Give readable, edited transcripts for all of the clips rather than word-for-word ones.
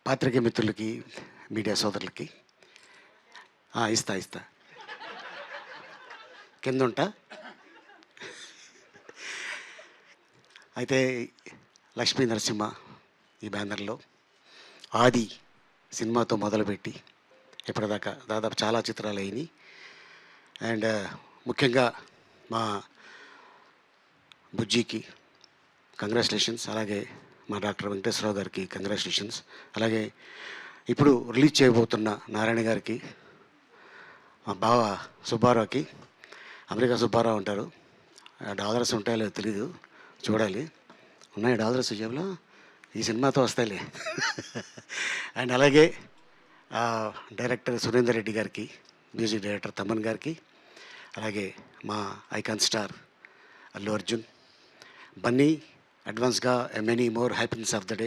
పాత్రికేయ మిత్రులకి, మీడియా సోదరులకి ఇస్తా కింద ఉంటా. అయితే లక్ష్మీ నరసింహ ఈ బ్యానర్లో ఆది సినిమాతో మొదలుపెట్టి ఇప్పటిదాకా దాదాపు చాలా చిత్రాలు అయినాయి. అండ్ ముఖ్యంగా మా బుజ్జికి కంగ్రాచులేషన్స్, అలాగే మా డాక్టర్ వెంకటేశ్వరరావు గారికి కంగ్రాచులేషన్స్, అలాగే ఇప్పుడు రిలీజ్ చేయబోతున్న నారాయణ గారికి, మా బావ సుబ్బారావుకి, అమెరికా సుబ్బారావు ఉంటారు, డాలర్స్ ఉంటాయో లేదో తెలీదు, చూడాలి. ఉన్నాయి డాలర్స్ జేబులో, ఈ సినిమాతో వస్తాయిలే. అండ్ అలాగే డైరెక్టర్ సురేందర్ రెడ్డి గారికి, మ్యూజిక్ డైరెక్టర్ తమన్ గారికి, అలాగే మా ఐకాన్ స్టార్ అల్లు అర్జున్, బన్నీ, అడ్వాన్స్గా many more happiness of the day.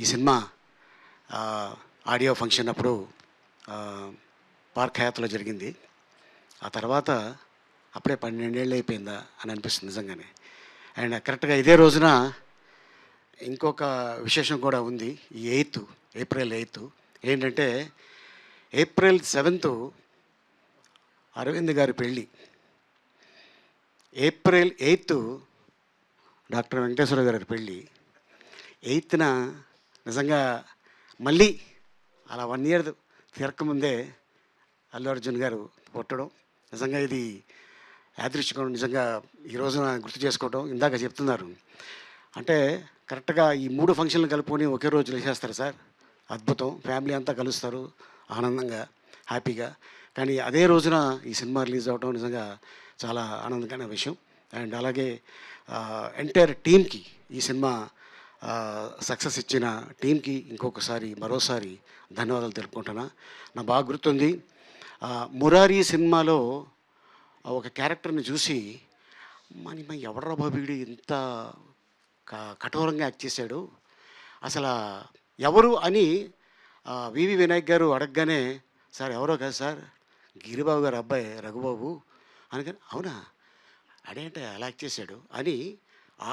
ఈ సినిమా ఆడియో ఫంక్షన్ అప్పుడు పార్క్ హయాత్లో జరిగింది. ఆ తర్వాత అప్పుడే 12 ఏళ్ళు అయిపోయిందా అని అనిపిస్తుంది నిజంగానే. అండ్ కరెక్ట్గా ఇదే రోజున ఇంకొక విశేషం కూడా ఉంది. ఈ ఏప్రిల్ 8 ఏంటంటే ఏప్రిల్ 7 అరవింద్ గారి పెళ్ళి, ఏప్రిల్ 8 డాక్టర్ వెంకటేశ్వర గారి పెళ్ళి, 8న నిజంగా మళ్ళీ అలా 1 ఇయర్ తిరగకముందే అల్లు అర్జున్ గారు పుట్టడం నిజంగా ఇది యాదృచ్ఛికం. నిజంగా ఈ రోజున గుర్తు చేసుకోవడం, ఇందాక చెప్తున్నారు అంటే కరెక్ట్గా ఈ 3 ఫంక్షన్లు కలుపుకొని ఒకే రోజు వేసేస్తారు సార్, అద్భుతం. ఫ్యామిలీ అంతా కలుస్తారు ఆనందంగా, హ్యాపీగా. కానీ అదే రోజున ఈ సినిమా రిలీజ్ అవ్వడం నిజంగా చాలా ఆనందకరమైన విషయం. అండ్ అలాగే ఎంటైర్ టీమ్కి, ఈ సినిమా సక్సెస్ ఇచ్చిన టీంకి మరోసారి ధన్యవాదాలు తెలుపుకుంటున్నా. నాకు బాగా గుర్తుంది, మురారి సినిమాలో ఒక క్యారెక్టర్ని చూసి మన ఎవడ్రా బాబు వీడు ఇంత కఠోరంగా యాక్ట్ చేశాడు, అసలు ఎవరు అని వివి వినాయక్ గారు అడగగానే, సార్ ఎవరో కాదు సార్, గిరిబాబు గారు అబ్బాయి రఘుబాబు అనగానే, అవునా అదేంటే అలా యాక్ట్ చేశాడు అని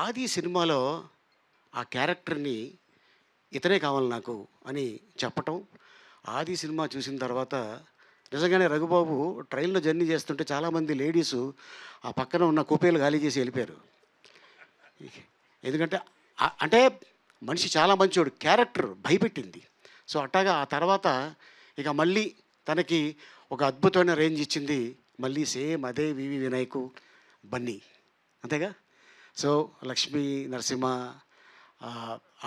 ఆది సినిమాలో ఆ క్యారెక్టర్ని ఇతనే కావాలి నాకు అని చెప్పటం. ఆది సినిమా చూసిన తర్వాత నిజంగానే రఘుబాబు ట్రైన్లో జర్నీ చేస్తుంటే చాలామంది లేడీసు ఆ పక్కన ఉన్న కూపేలు ఖాళీ చేసి వెళ్ళిపోయారు. ఎందుకంటే అంటే మనిషి చాలా మంచోడు, క్యారెక్టర్ భయపెట్టింది. సో అట్టాగా ఆ తర్వాత ఇక మళ్ళీ తనకి ఒక అద్భుతమైన రేంజ్ ఇచ్చింది మళ్ళీ సేమ్ అదే వివి వినాయకు, బన్నీ, అంతేగా. సో లక్ష్మీ నరసింహ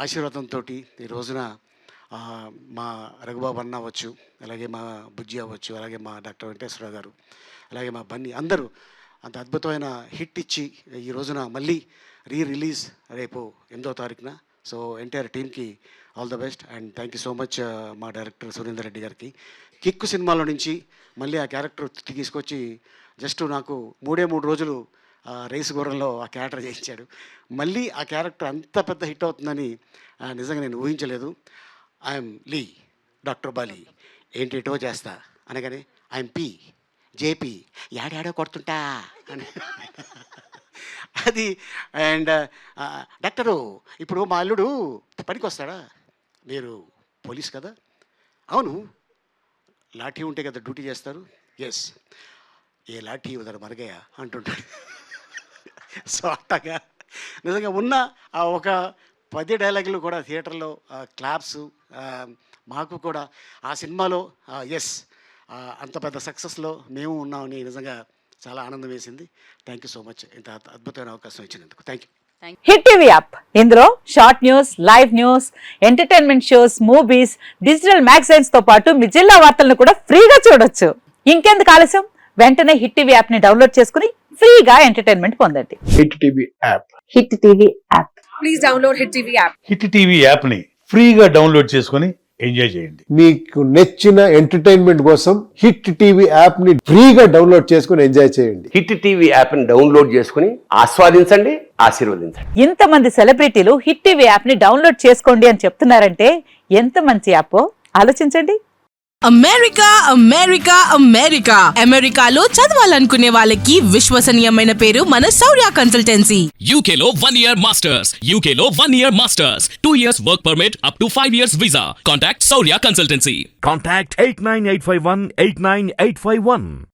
ఆశీర్వాదంతో ఈ రోజున మా రఘుబాబు అన్న అవ్వచ్చు, అలాగే మా బుజ్జి అవ్వచ్చు, అలాగే మా డాక్టర్ వెంకటేశ్వరరావు గారు, అలాగే మా బన్నీ, అందరూ అంత అద్భుతమైన హిట్ ఇచ్చి ఈ రోజున మళ్ళీ రిలీజ్ రేపు 8వ తారీఖున. సో ఎంటైర్ టీమ్కి all the best and thank you so much. మా డైరెక్టర్ సురేందర్ రెడ్డి గారికి కిక్కు సినిమాలో నుంచి మళ్ళీ ఆ క్యారెక్టర్ తీసుకొచ్చి జస్ట్ నాకు 3 రోజులు రేసు గుర్రంలో ఆ క్యారెక్టర్ చేయించాడు. మళ్ళీ ఆ క్యారెక్టర్ అంత పెద్ద హిట్ అవుతుందని నిజంగా నేను ఊహించలేదు. ఐఎమ్ లీ, డాక్టర్ బాలి, ఏంటేటో చేస్తా అనగానే ఐఎమ్ పి జేపీ, యాడాడో కొడుతుంటా అని అది. అండ్ డాక్టరు ఇప్పుడు మా అల్లుడు పనికి వస్తాడా, మీరు పోలీస్ కదా, అవును లాఠీ ఉంటే కదా డ్యూటీ చేస్తారు, ఎస్, ఏ లాఠీ ఉదర మరగయ్య అంటుంటాడు. సో అట్టగా నిజంగా ఉన్న ఆ ఒక 10 డైలాగులు కూడా థియేటర్లో క్లాప్స్ మాకు కూడా ఆ సినిమాలో ఎస్ అంత పెద్ద సక్సెస్లో మేము ఉన్నామని నిజంగా చాలా ఆనందం వేసింది. థ్యాంక్ యూ సో మచ్ ఇంత అద్భుతమైన అవకాశం ఇచ్చినందుకు. Thank you. Hit TV app, ఇందులో short news, live news, entertainment shows, movies, digital magazines తో పాటు మీ జిల్లా వార్తలను కూడా ఫ్రీగా చూడొచ్చు. ఇంకెందుకు ఆలస్యం, వెంటనే హిట్ టీవీ యాప్ ని డౌన్లోడ్ చేసుకుని ఫ్రీగా ఎంటర్టైన్మెంట్ పొందండి. Hit TV app, hit TV app, please download hit TV app. Hit TV app ని ఫ్రీగా డౌన్లోడ్ చేసుకుని ఎంజాయ్ చేయండి. మీకు నచ్చిన ఎంటర్టైన్మెంట్ కోసం హిట్ టీవీ యాప్ ని ఫ్రీగా డౌన్లోడ్ చేసుకుని ఎంజాయ్ చేయండి. హిట్ టీవీ యాప్ ని డౌన్లోడ్ చేసుకుని ఆస్వాదించండి, ఆశీర్వదించండి. ఇంతమంది సెలబ్రిటీలు హిట్ టీవీ యాప్ ని డౌన్లోడ్ చేసుకోండి అని చెప్తున్నారంటే ఎంత మంచి యాప్ ఆలోచించండి. అమెరికా అమెరికా అమెరికా అమెరికాలో చదవాలనుకునే వాళ్ళకి విశ్వసనీయమైన పేరు మన శౌర్య కన్సల్టెన్సీ. UK లో 1 year masters. UK లో 1 year masters. 2 years work permit up to 5 years visa. Contact Saurya Consultancy. Contact 89851 89851.